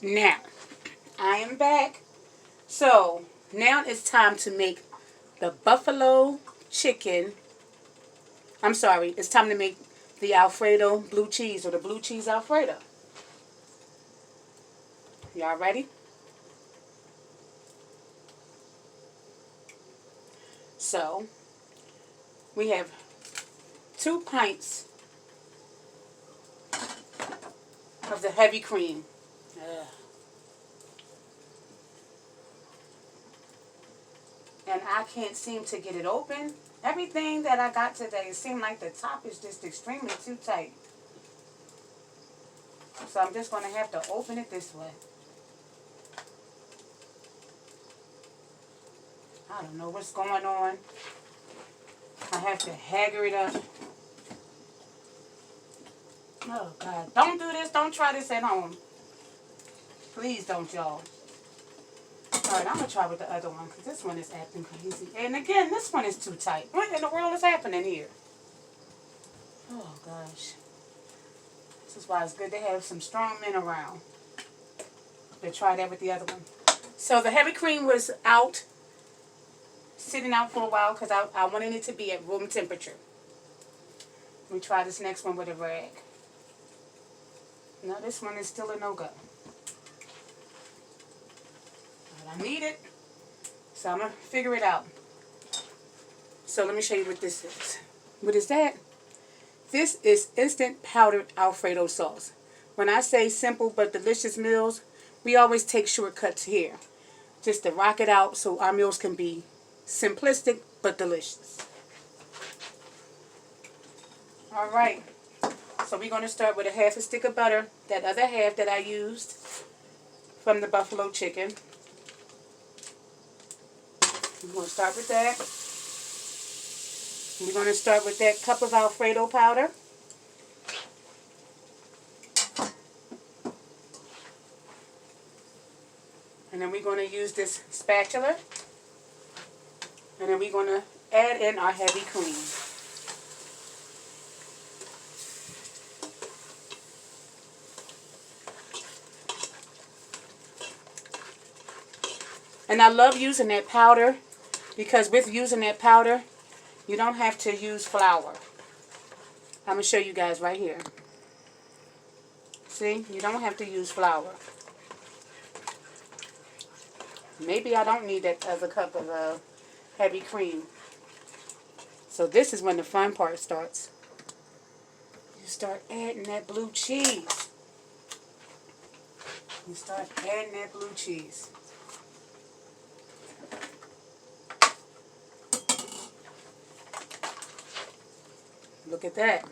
Now, I am back. So, now it's time to make the buffalo chicken. I'm sorry, it's time to make the Alfredo blue cheese or the blue cheese Alfredo. Y'all ready? So, we have 2 pints of the heavy cream. Ugh. And I can't seem to get it open. Everything that I got today, it seemed like the top is just extremely too tight. So I'm just going to have to open it this way. I don't know what's going on. I have to hagger it up. Oh, God. Don't do this. Don't try this at home. Please don't, y'all. All right, I'm going to try with the other one because this one is acting crazy. And again, this one is too tight. What in the world is happening here? Oh, gosh. This is why it's good to have some strong men around. To try that with the other one. So the heavy cream was out, sitting out for a while because I wanted it to be at room temperature. Let me try this next one with a rag. No, this one is still a no-go. But I need it, so I'm going to figure it out. So let me show you what this is. What is that? This is instant powdered Alfredo sauce. When I say simple but delicious meals, we always take shortcuts here. Just to rock it out so our meals can be simplistic but delicious. All right. So we're going to start with a half a stick of butter. That other half that I used from the buffalo chicken. We're going to start with that. We're going to start with that cup of Alfredo powder. And then we're going to use this spatula. And then we're going to add in our heavy cream. And I love using that powder because with using that powder, you don't have to use flour. I'm going to show you guys right here. See, you don't have to use flour. Maybe I don't need that other cup of heavy cream. So this is when the fun part starts. You start adding that blue cheese. You start adding that blue cheese. Look at that.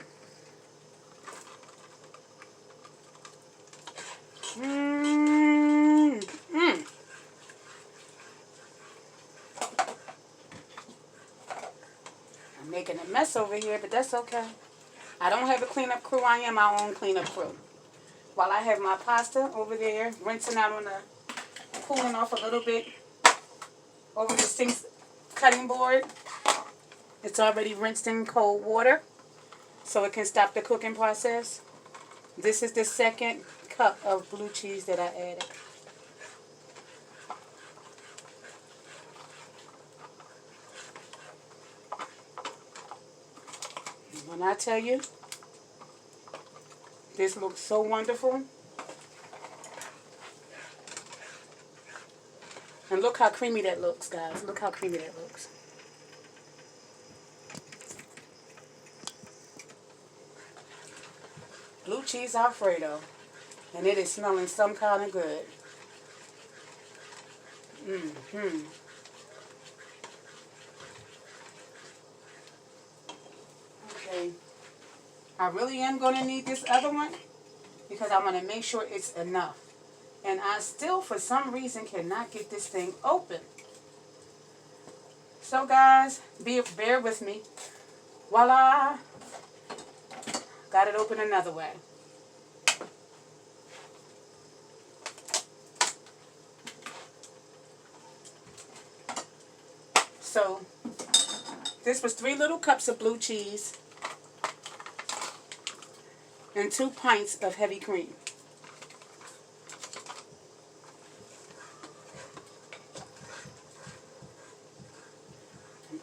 I'm making a mess over here, but that's okay. I don't have a cleanup crew. I am my own cleanup crew. While I have my pasta over there, rinsing out on the, cooling off a little bit over the sink cutting board. It's already rinsed in cold water, so it can stop the cooking process. This is the second cup of blue cheese that I added. When I tell you, this looks so wonderful. And look how creamy that looks, guys. Look how creamy that looks. Blue cheese Alfredo. And it is smelling some kind of good. Okay. I really am going to need this other one because I want to make sure it's enough. And I still, for some reason, cannot get this thing open. So, guys, bear with me. Voila. Got it open another way. So, this was 3 little cups of blue cheese and 2 pints of heavy cream.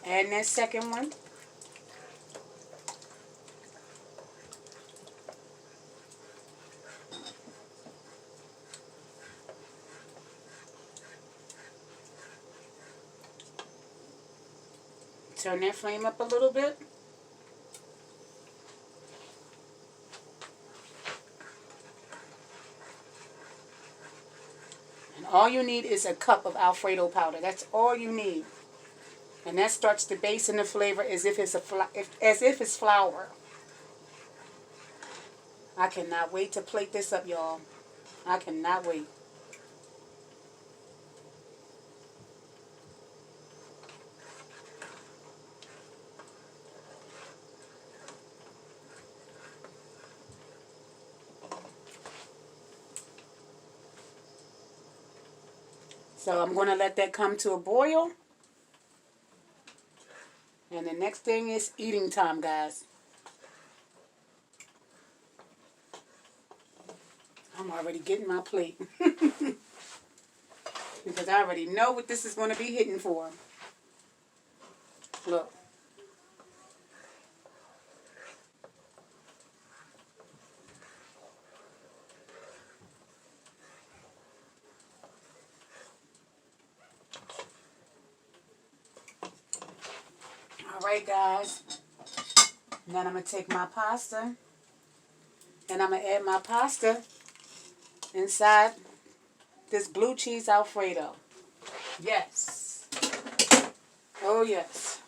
Adding that second one. Turn that flame up a little bit. And all you need is a cup of Alfredo powder. That's all you need. And that starts to base in the flavor as if it's flour. I cannot wait to plate this up, y'all. I cannot wait. So I'm going to let that come to a boil. And the next thing is eating time, guys. I'm already getting my plate. Because I already know what this is going to be hitting for. Look. Alright, guys. Now I'm going to take my pasta. And I'm going to add my pasta inside this blue cheese Alfredo. Yes. Oh, yes.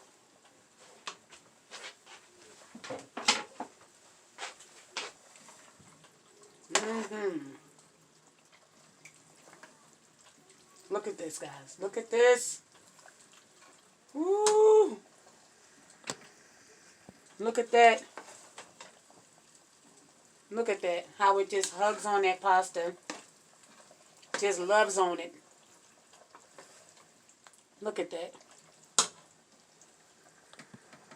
Look at this, guys. Look at this. Woo. Look at that. Look at that. How it just hugs on that pasta. Just loves on it. Look at that.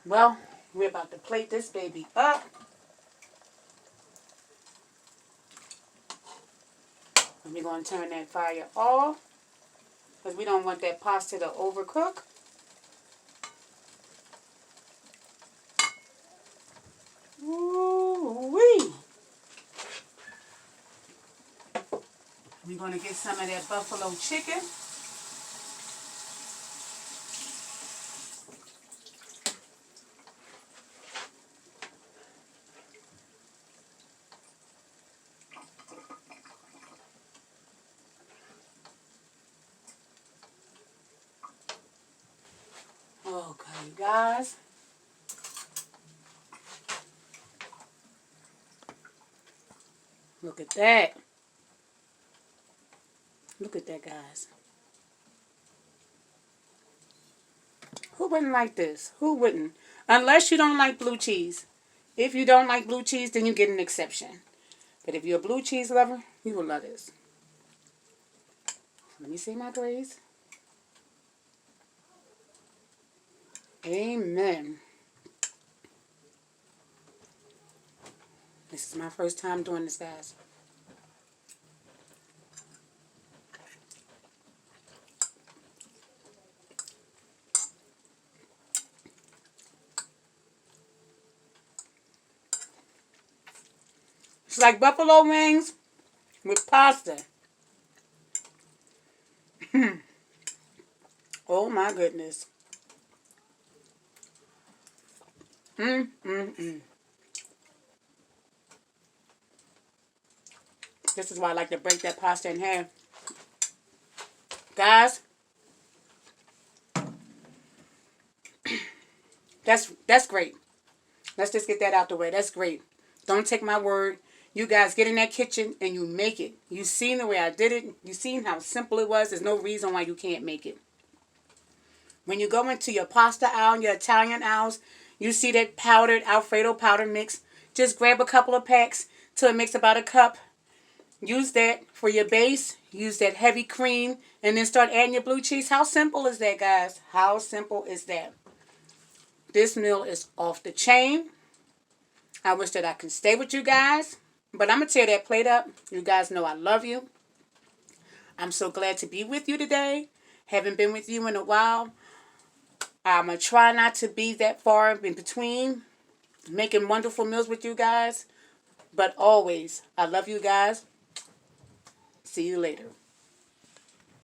Well, we're about to plate this baby up. And we're going to turn that fire off. Because we don't want that pasta to overcook. Ooh-wee. We're going to get some of that buffalo chicken. Okay, guys. Look at that. Look at that, guys. Who wouldn't like this? Who wouldn't? Unless you don't like blue cheese. If you don't like blue cheese, then you get an exception. But if you're a blue cheese lover, you will love this. Let me see my glaze. Amen. This is my first time doing this, guys. It's like buffalo wings with pasta. Oh my goodness. This is why I like to break that pasta in half. Guys, that's great. Let's just get that out the way. That's great. Don't take my word. You guys get in that kitchen and you make it. You seen the way I did it. You seen how simple it was. There's no reason why you can't make it. When you go into your pasta aisle and your Italian aisles, you see that powdered Alfredo powder mix. Just grab a couple of packs till it makes about a cup. Use that for your base. Use that heavy cream. And then start adding your blue cheese. How simple is that, guys? How simple is that? This meal is off the chain. I wish that I could stay with you guys. But I'm going to tear that plate up. You guys know I love you. I'm so glad to be with you today. Haven't been with you in a while. I'm going to try not to be that far in between making wonderful meals with you guys. But always, I love you guys. See you later.